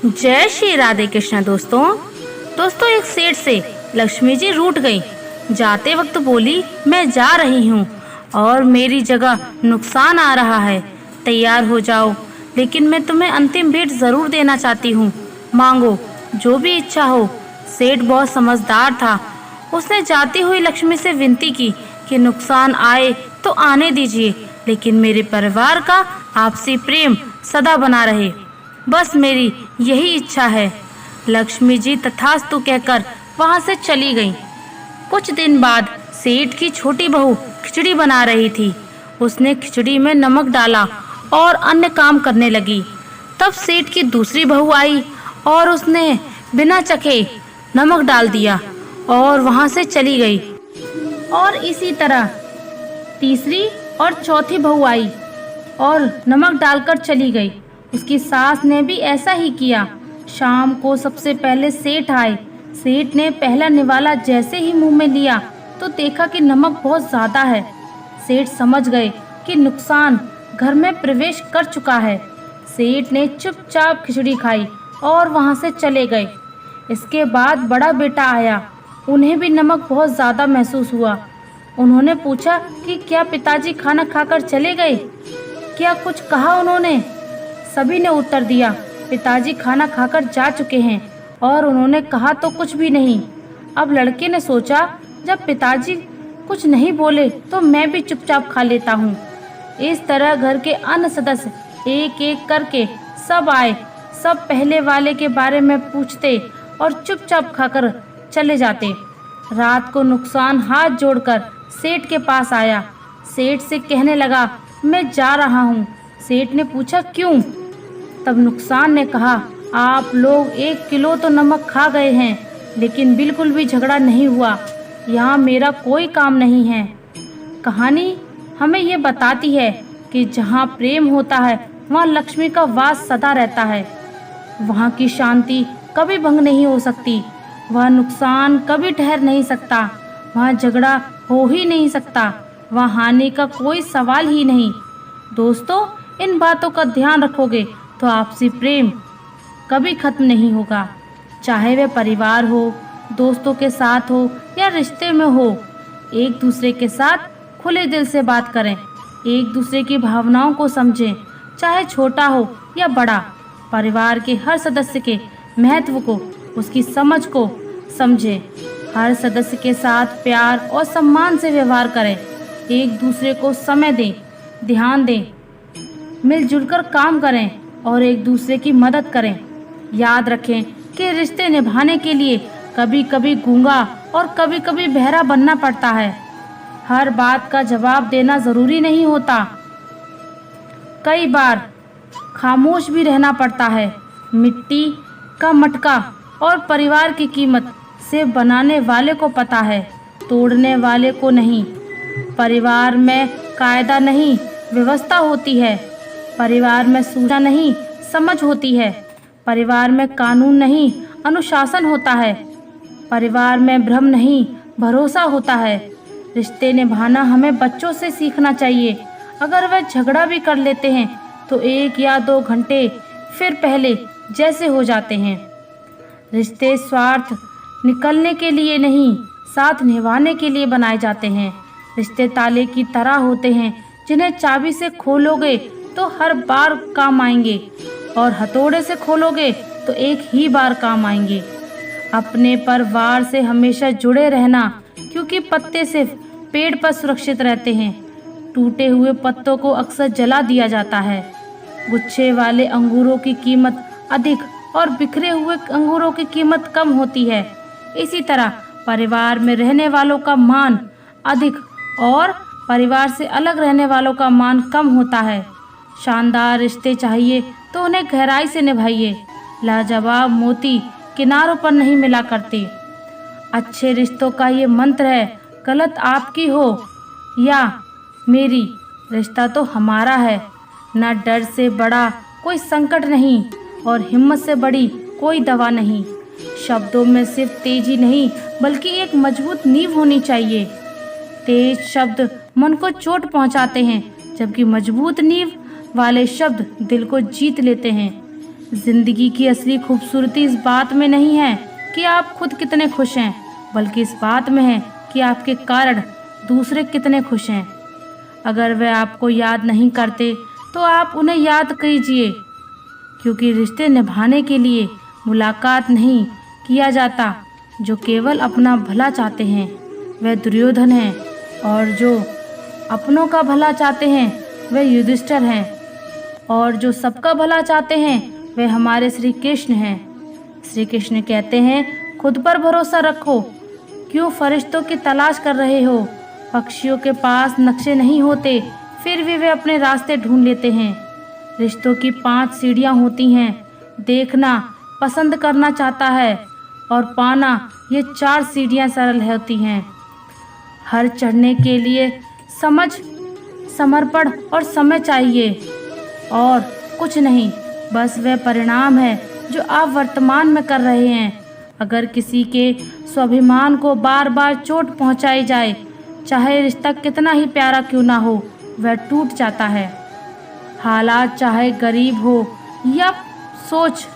जय श्री राधे कृष्ण। दोस्तों एक सेठ से लक्ष्मी जी रूठ गई। जाते वक्त बोली, मैं जा रही हूँ और मेरी जगह नुकसान आ रहा है, तैयार हो जाओ, लेकिन मैं तुम्हें अंतिम भेंट जरूर देना चाहती हूँ, मांगो जो भी इच्छा हो। सेठ बहुत समझदार था। उसने जाती हुई लक्ष्मी से विनती की कि नुकसान आए तो आने दीजिए, लेकिन मेरे परिवार का आपसी प्रेम सदा बना रहे, बस मेरी यही इच्छा है। लक्ष्मी जी तथास्तु कहकर वहां से चली गईं। कुछ दिन बाद सेठ की छोटी बहू खिचड़ी बना रही थी। उसने खिचड़ी में नमक डाला और अन्य काम करने लगी। तब सेठ की दूसरी बहू आई और उसने बिना चखे नमक डाल दिया और वहां से चली गई। और इसी तरह तीसरी और चौथी बहू आई और नमक डालकर चली गई। उसकी सास ने भी ऐसा ही किया। शाम को सबसे पहले सेठ आए। सेठ ने पहला निवाला जैसे ही मुंह में लिया तो देखा कि नमक बहुत ज्यादा है। सेठ समझ गए कि नुकसान घर में प्रवेश कर चुका है। सेठ ने चुपचाप खिचड़ी खाई और वहां से चले गए। इसके बाद बड़ा बेटा आया। उन्हें भी नमक बहुत ज्यादा महसूस हुआ। उन्होंने पूछा कि क्या पिताजी खाना खाकर चले गए? क्या कुछ कहा उन्होंने? सभी ने उत्तर दिया, पिताजी खाना खाकर जा चुके हैं। और उन्होंने कहा तो कुछ भी नहीं। अब लड़के ने सोचा, जब पिताजी कुछ नहीं बोले तो मैं भी चुपचाप खा लेता हूँ। इस तरह घर के अन्य सदस्य एक एक करके सब आए। सब पहले वाले के बारे में पूछते और चुपचाप खाकर चले जाते। रात को नुकसान हाथ जोड़कर सेठ के पास आया। सेठ से कहने लगा, मैं जा रहा हूँ। सेठ ने पूछा, क्यों? तब नुकसान ने कहा, आप लोग 1 किलो तो नमक खा गए हैं, लेकिन बिल्कुल भी झगड़ा नहीं हुआ। यहाँ मेरा कोई काम नहीं है। कहानी हमें ये बताती है कि जहाँ प्रेम होता है वहाँ लक्ष्मी का वास सदा रहता है। वहाँ की शांति कभी भंग नहीं हो सकती। वह नुकसान कभी ठहर नहीं सकता। वहाँ झगड़ा हो ही नहीं सकता। वहाँ हानि का कोई सवाल ही नहीं। दोस्तों, इन बातों का ध्यान रखोगे तो आपसी प्रेम कभी खत्म नहीं होगा। चाहे वह परिवार हो, दोस्तों के साथ हो या रिश्ते में हो। एक दूसरे के साथ खुले दिल से बात करें। एक दूसरे की भावनाओं को समझें, चाहे छोटा हो या बड़ा। परिवार के हर सदस्य के महत्व को, उसकी समझ को समझें। हर सदस्य के साथ प्यार और सम्मान से व्यवहार करें। एक दूसरे को समय दें, ध्यान दें, मिलजुल कर काम करें और एक दूसरे की मदद करें। याद रखें कि रिश्ते निभाने के लिए कभी कभी गूंगा और कभी कभी बहरा बनना पड़ता है। हर बात का जवाब देना जरूरी नहीं होता। कई बार खामोश भी रहना पड़ता है। मिट्टी का मटका और परिवार की कीमत सिर्फ बनाने वाले को पता है, तोड़ने वाले को नहीं। परिवार में कायदा नहीं, व्यवस्था होती है। परिवार में सूझा नहीं, समझ होती है। परिवार में कानून नहीं, अनुशासन होता है। परिवार में भ्रम नहीं, भरोसा होता है। रिश्ते निभाना हमें बच्चों से सीखना चाहिए। अगर वह झगड़ा भी कर लेते हैं तो 1 या 2 घंटे फिर पहले जैसे हो जाते हैं। रिश्ते स्वार्थ निकलने के लिए नहीं, साथ निभाने के लिए बनाए जाते हैं। रिश्ते ताले की तरह होते हैं, जिन्हें चाबी से खोलोगे तो हर बार काम आएंगे और हथौड़े से खोलोगे तो एक ही बार काम आएंगे। अपने परिवार से हमेशा जुड़े रहना, क्योंकि पत्ते सिर्फ पेड़ पर सुरक्षित रहते हैं। टूटे हुए पत्तों को अक्सर जला दिया जाता है। गुच्छे वाले अंगूरों की कीमत अधिक और बिखरे हुए अंगूरों की कीमत कम होती है। इसी तरह परिवार में रहने वालों का मान अधिक और परिवार से अलग रहने वालों का मान कम होता है। शानदार रिश्ते चाहिए तो उन्हें गहराई से निभाइए। लाजवाब मोती किनारों पर नहीं मिला करते। अच्छे रिश्तों का ये मंत्र है, गलत आपकी हो या मेरी, रिश्ता तो हमारा है। न डर से बड़ा कोई संकट नहीं और हिम्मत से बड़ी कोई दवा नहीं। शब्दों में सिर्फ तेजी नहीं, बल्कि एक मजबूत नींव होनी चाहिए। तेज शब्द मन को चोट पहुंचाते हैं, जबकि मजबूत नींव वाले शब्द दिल को जीत लेते हैं। जिंदगी की असली खूबसूरती इस बात में नहीं है कि आप खुद कितने खुश हैं, बल्कि इस बात में है कि आपके कारण दूसरे कितने खुश हैं। अगर वे आपको याद नहीं करते तो आप उन्हें याद कीजिए, क्योंकि रिश्ते निभाने के लिए मुलाकात नहीं किया जाता। जो केवल अपना भला चाहते हैं वह दुर्योधन हैं, और जो अपनों का भला चाहते हैं वह युधिष्ठिर हैं, और जो सबका भला चाहते हैं वे हमारे श्री कृष्ण हैं। श्री कृष्ण कहते हैं, खुद पर भरोसा रखो, क्यों फरिश्तों की तलाश कर रहे हो। पक्षियों के पास नक्शे नहीं होते, फिर भी वे अपने रास्ते ढूंढ लेते हैं। रिश्तों की 5 सीढ़ियाँ होती हैं, देखना, पसंद करना चाहता है और पाना, ये 4 सीढ़ियाँ सरल होती हैं। हर चढ़ने के लिए समझ, समर्पण और समय चाहिए, और कुछ नहीं, बस वह परिणाम है जो आप वर्तमान में कर रहे हैं। अगर किसी के स्वाभिमान को बार बार चोट पहुंचाई जाए, चाहे रिश्ता कितना ही प्यारा क्यों ना हो, वह टूट जाता है। हालात चाहे गरीब हो या सोच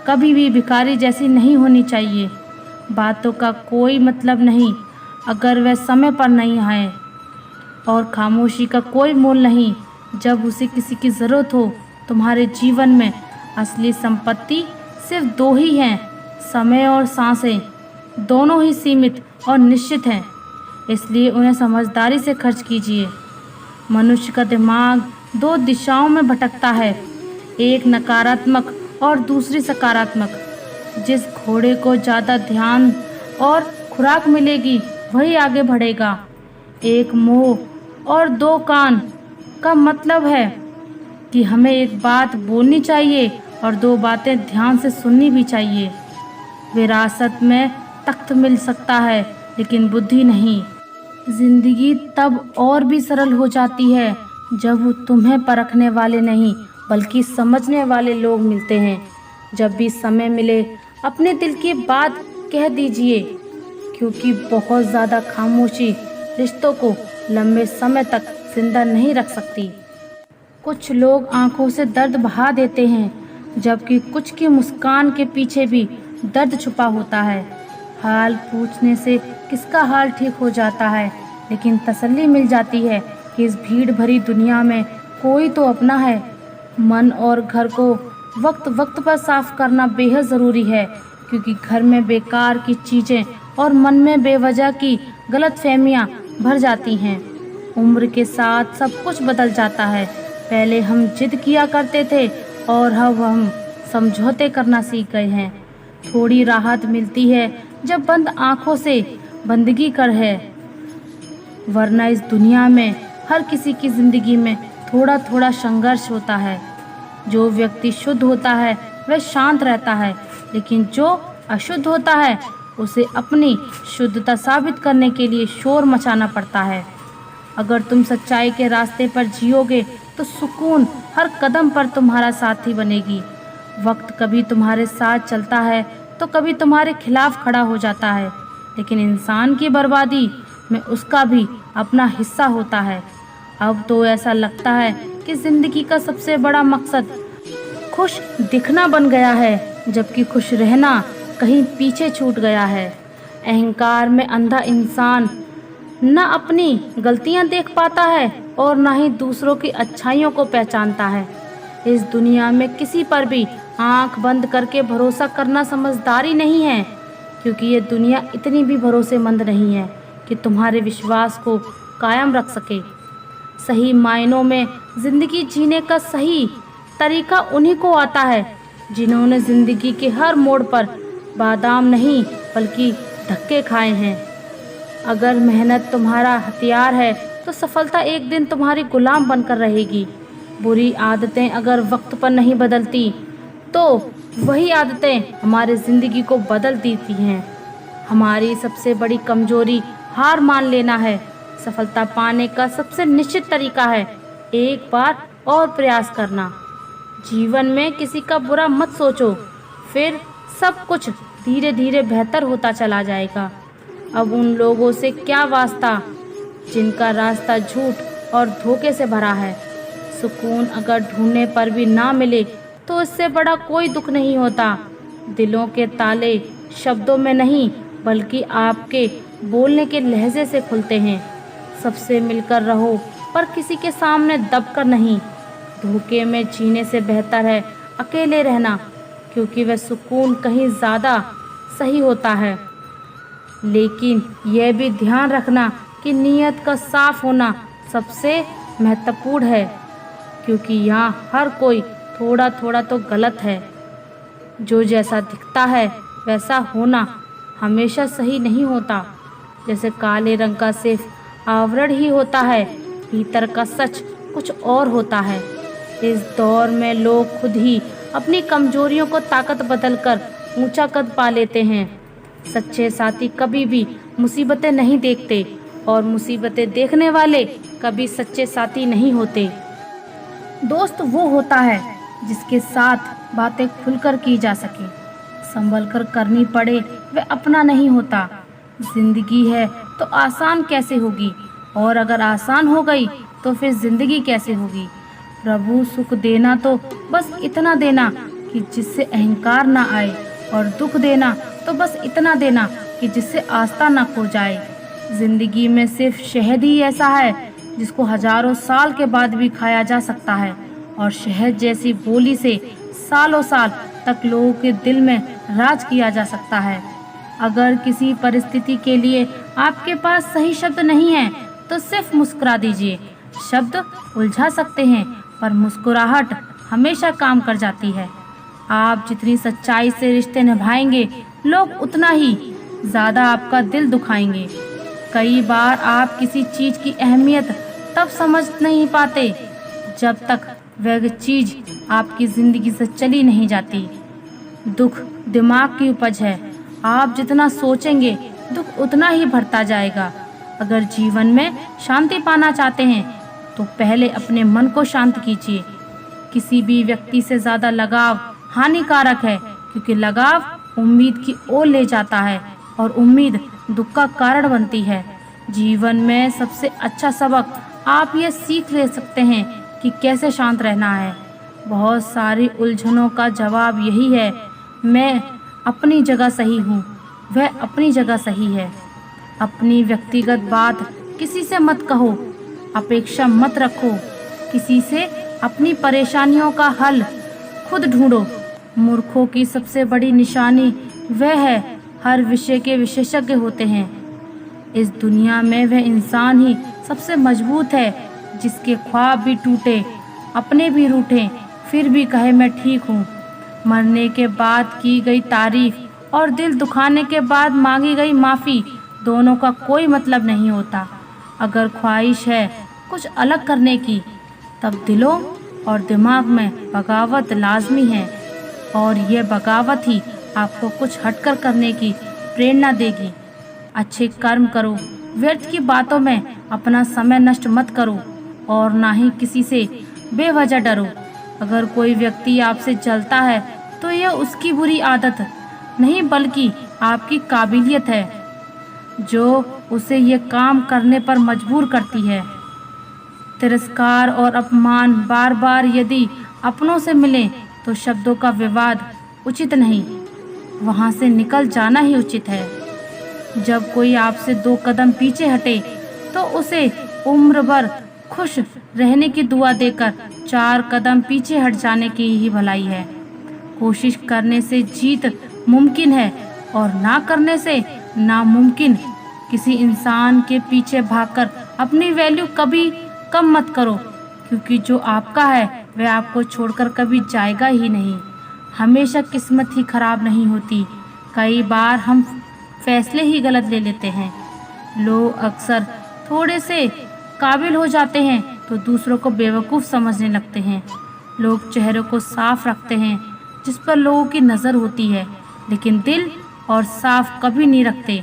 कभी भी भिखारी जैसी नहीं होनी चाहिए। बातों का कोई मतलब नहीं अगर वह समय पर नहीं आए, और खामोशी का कोई मोल नहीं जब उसे किसी की ज़रूरत हो। तुम्हारे जीवन में असली संपत्ति सिर्फ 2 ही हैं, समय और सांसें। दोनों ही सीमित और निश्चित हैं, इसलिए उन्हें समझदारी से खर्च कीजिए। मनुष्य का दिमाग 2 दिशाओं में भटकता है, एक नकारात्मक और दूसरी सकारात्मक। जिस घोड़े को ज़्यादा ध्यान और खुराक मिलेगी वही आगे बढ़ेगा। एक मुंह और 2 कान का मतलब है कि हमें एक बात बोलनी चाहिए और 2 बातें ध्यान से सुननी भी चाहिए। विरासत में तख्त मिल सकता है, लेकिन बुद्धि नहीं। जिंदगी तब और भी सरल हो जाती है जब तुम्हें परखने वाले नहीं बल्कि समझने वाले लोग मिलते हैं। जब भी समय मिले अपने दिल की बात कह दीजिए, क्योंकि बहुत ज़्यादा खामोशी रिश्तों को लंबे समय तक जिंदा नहीं रख सकती। कुछ लोग आंखों से दर्द बहा देते हैं, जबकि कुछ की मुस्कान के पीछे भी दर्द छुपा होता है। हाल पूछने से किसका हाल ठीक हो जाता है, लेकिन तसल्ली मिल जाती है कि इस भीड़ भरी दुनिया में कोई तो अपना है। मन और घर को वक्त वक्त पर साफ करना बेहद ज़रूरी है, क्योंकि घर में बेकार की चीज़ें और मन में बेवजह की गलतफहमियां भर जाती हैं। उम्र के साथ सब कुछ बदल जाता है। पहले हम जिद किया करते थे और अब हम समझौते करना सीख गए हैं। थोड़ी राहत मिलती है जब बंद आँखों से बंदगी कर है, वरना इस दुनिया में हर किसी की ज़िंदगी में थोड़ा थोड़ा संघर्ष होता है। जो व्यक्ति शुद्ध होता है वह शांत रहता है, लेकिन जो अशुद्ध होता है उसे अपनी शुद्धता साबित करने के लिए शोर मचाना पड़ता है। अगर तुम सच्चाई के रास्ते पर जियोगे तो सुकून हर कदम पर तुम्हारा साथी बनेगी। वक्त कभी तुम्हारे साथ चलता है तो कभी तुम्हारे खिलाफ खड़ा हो जाता है, लेकिन इंसान की बर्बादी में उसका भी अपना हिस्सा होता है। अब तो ऐसा लगता है कि ज़िंदगी का सबसे बड़ा मकसद खुश दिखना बन गया है, जबकि खुश रहना कहीं पीछे छूट गया है। अहंकार में अंधा इंसान न अपनी गलतियां देख पाता है और न ही दूसरों की अच्छाइयों को पहचानता है। इस दुनिया में किसी पर भी आंख बंद करके भरोसा करना समझदारी नहीं है, क्योंकि ये दुनिया इतनी भी भरोसेमंद नहीं है कि तुम्हारे विश्वास को कायम रख सके। सही मायनों में ज़िंदगी जीने का सही तरीका उन्हीं को आता है जिन्होंने ज़िंदगी के हर मोड़ पर बादाम नहीं बल्कि धक्के खाए हैं। अगर मेहनत तुम्हारा हथियार है तो सफलता एक दिन तुम्हारी गुलाम बनकर रहेगी। बुरी आदतें अगर वक्त पर नहीं बदलती तो वही आदतें हमारी ज़िंदगी को बदल देती हैं। हमारी सबसे बड़ी कमजोरी हार मान लेना है। सफलता पाने का सबसे निश्चित तरीका है एक बार और प्रयास करना। जीवन में किसी का बुरा मत सोचो, फिर सब कुछ धीरे धीरे बेहतर होता चला जाएगा। अब उन लोगों से क्या वास्ता जिनका रास्ता झूठ और धोखे से भरा है। सुकून अगर ढूंढने पर भी ना मिले तो इससे बड़ा कोई दुख नहीं होता। दिलों के ताले शब्दों में नहीं बल्कि आपके बोलने के लहजे से खुलते हैं। सबसे मिलकर रहो पर किसी के सामने दबकर नहीं। धोखे में जीने से बेहतर है अकेले रहना, क्योंकि वह सुकून कहीं ज़्यादा सही होता है। लेकिन यह भी ध्यान रखना कि नीयत का साफ होना सबसे महत्वपूर्ण है, क्योंकि यहाँ हर कोई थोड़ा थोड़ा तो गलत है। जो जैसा दिखता है वैसा होना हमेशा सही नहीं होता। जैसे काले रंग का सिर्फ आवरण ही होता है, भीतर का सच कुछ और होता है। इस दौर में लोग खुद ही अपनी कमजोरियों को ताकत बदलकर ऊंचा कद पा लेते हैं। सच्चे साथी कभी भी मुसीबतें नहीं देखते और मुसीबतें देखने वाले कभी सच्चे साथी नहीं होते। दोस्त वो होता है जिसके साथ बातें खुलकर की जा सके, संभल कर करनी पड़े वह अपना नहीं होता। जिंदगी है तो आसान कैसे होगी, और अगर आसान हो गई तो फिर जिंदगी कैसे होगी। प्रभु सुख देना तो बस इतना देना कि जिससे अहंकार ना आए, और दुख देना तो बस इतना देना कि जिससे आस्था ना खो जाए। जिंदगी में सिर्फ शहद ही ऐसा है जिसको हजारों साल के बाद भी खाया जा सकता है, और शहद जैसी बोली से सालों साल तक लोगों के दिल में राज किया जा सकता है। अगर किसी परिस्थिति के लिए आपके पास सही शब्द नहीं है तो सिर्फ मुस्कुरा दीजिए। शब्द उलझा सकते हैं पर मुस्कुराहट हमेशा काम कर जाती है। आप जितनी सच्चाई से रिश्ते निभाएंगे लोग उतना ही ज़्यादा आपका दिल दुखाएंगे। कई बार आप किसी चीज़ की अहमियत तब समझ नहीं पाते जब तक वह चीज़ आपकी ज़िंदगी से चली नहीं जाती। दुख दिमाग की उपज है, आप जितना सोचेंगे दुख उतना ही बढ़ता जाएगा। अगर जीवन में शांति पाना चाहते हैं तो पहले अपने मन को शांत कीजिए। किसी भी व्यक्ति से ज़्यादा लगाव हानिकारक है, क्योंकि लगाव उम्मीद की ओर ले जाता है और उम्मीद दुख का कारण बनती है। जीवन में सबसे अच्छा सबक आप ये सीख ले सकते हैं कि कैसे शांत रहना है। बहुत सारी उलझनों का जवाब यही है, मैं अपनी जगह सही हूँ, वह अपनी जगह सही है। अपनी व्यक्तिगत बात किसी से मत कहो, अपेक्षा मत रखो किसी से। अपनी परेशानियों का हल खुद ढूंढो। मूर्खों की सबसे बड़ी निशानी वह है हर विषय के विशेषज्ञ होते हैं। इस दुनिया में वह इंसान ही सबसे मजबूत है जिसके ख्वाब भी टूटे, अपने भी रूठे, फिर भी कहे मैं ठीक हूँ। मरने के बाद की गई तारीफ और दिल दुखाने के बाद मांगी गई माफ़ी दोनों का कोई मतलब नहीं होता। अगर ख्वाहिश है कुछ अलग करने की तब दिलों और दिमाग में बगावत लाजमी है, और यह बगावत ही आपको कुछ हटकर करने की प्रेरणा देगी। अच्छे कर्म करो, व्यर्थ की बातों में अपना समय नष्ट मत करो, और ना ही किसी से बेवजह डरो। अगर कोई व्यक्ति आपसे जलता है तो यह उसकी बुरी आदत नहीं बल्कि आपकी काबिलियत है जो उसे ये काम करने पर मजबूर करती है। तिरस्कार और अपमान बार बार यदि अपनों से मिले तो शब्दों का विवाद उचित नहीं, वहाँ से निकल जाना ही उचित है। जब कोई आपसे 2 कदम पीछे हटे तो उसे उम्र भर खुश रहने की दुआ देकर 4 कदम पीछे हट जाने की ही भलाई है। कोशिश करने से जीत मुमकिन है और ना करने से नामुमकिन। किसी इंसान के पीछे भागकर अपनी वैल्यू कभी कम मत करो, क्योंकि जो आपका है वह आपको छोड़कर कभी जाएगा ही नहीं। हमेशा किस्मत ही खराब नहीं होती, कई बार हम फैसले ही गलत ले लेते हैं। लोग अक्सर थोड़े से काबिल हो जाते हैं तो दूसरों को बेवकूफ़ समझने लगते हैं। लोग चेहरों को साफ रखते हैं जिस पर लोगों की नज़र होती है, लेकिन दिल और साफ कभी नहीं रखते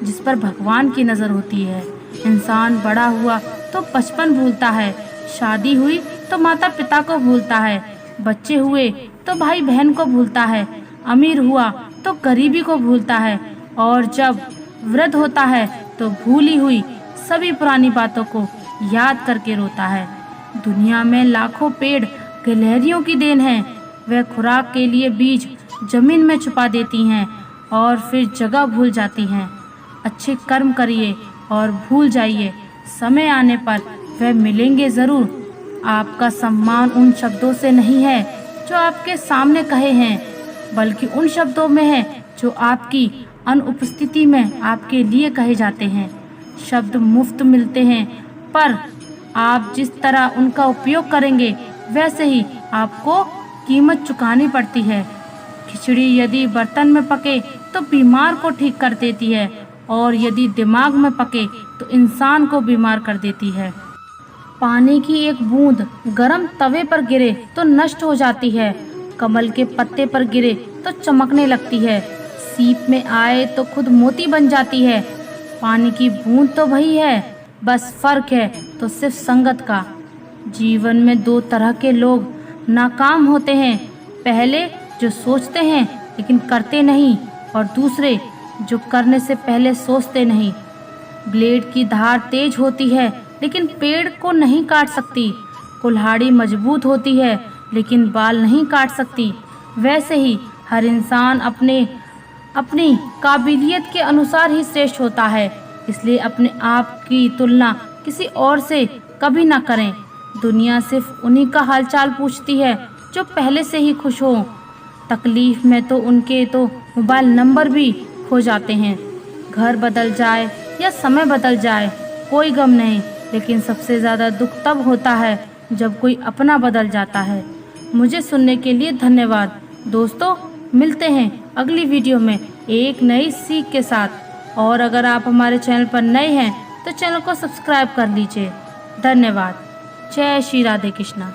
जिस पर भगवान की नज़र होती है। इंसान बड़ा हुआ तो बचपन भूलता है, शादी हुई तो माता पिता को भूलता है, बच्चे हुए तो भाई बहन को भूलता है, अमीर हुआ तो गरीबी को भूलता है, और जब वृद्ध होता है तो भूली हुई सभी पुरानी बातों को याद करके रोता है। दुनिया में लाखों पेड़ गिलहरियों की देन है, वह खुराक के लिए बीज जमीन में छुपा देती हैं और फिर जगह भूल जाती हैं। अच्छे कर्म करिए और भूल जाइए, समय आने पर वह मिलेंगे ज़रूर। आपका सम्मान उन शब्दों से नहीं है जो आपके सामने कहे हैं, बल्कि उन शब्दों में है जो आपकी अनुपस्थिति में आपके लिए कहे जाते हैं। शब्द मुफ्त मिलते हैं, पर आप जिस तरह उनका उपयोग करेंगे वैसे ही आपको कीमत चुकानी पड़ती है। खिचड़ी यदि बर्तन में पके तो बीमार को ठीक कर देती है, और यदि दिमाग में पके तो इंसान को बीमार कर देती है। पानी की एक बूंद गरम तवे पर गिरे तो नष्ट हो जाती है, कमल के पत्ते पर गिरे तो चमकने लगती है, सीप में आए तो खुद मोती बन जाती है। पानी की बूंद तो वही है, बस फर्क है तो सिर्फ संगत का। जीवन में दो तरह के लोग नाकाम होते हैं, पहले जो सोचते हैं लेकिन करते नहीं, और दूसरे जो करने से पहले सोचते नहीं। ब्लेड की धार तेज होती है लेकिन पेड़ को नहीं काट सकती, कुल्हाड़ी मजबूत होती है लेकिन बाल नहीं काट सकती। वैसे ही हर इंसान अपनी काबिलियत के अनुसार ही श्रेष्ठ होता है, इसलिए अपने आप की तुलना किसी और से कभी ना करें। दुनिया सिर्फ उन्हीं का हालचाल पूछती है जो पहले से ही खुश हो। तकलीफ में तो उनके तो मोबाइल नंबर भी खो जाते हैं। घर बदल जाए या समय बदल जाए कोई गम नहीं, लेकिन सबसे ज़्यादा दुख तब होता है जब कोई अपना बदल जाता है। मुझे सुनने के लिए धन्यवाद दोस्तों। मिलते हैं अगली वीडियो में एक नई सीख के साथ, और अगर आप हमारे चैनल पर नए हैं तो चैनल को सब्सक्राइब कर लीजिए। धन्यवाद। जय श्री राधे कृष्णा।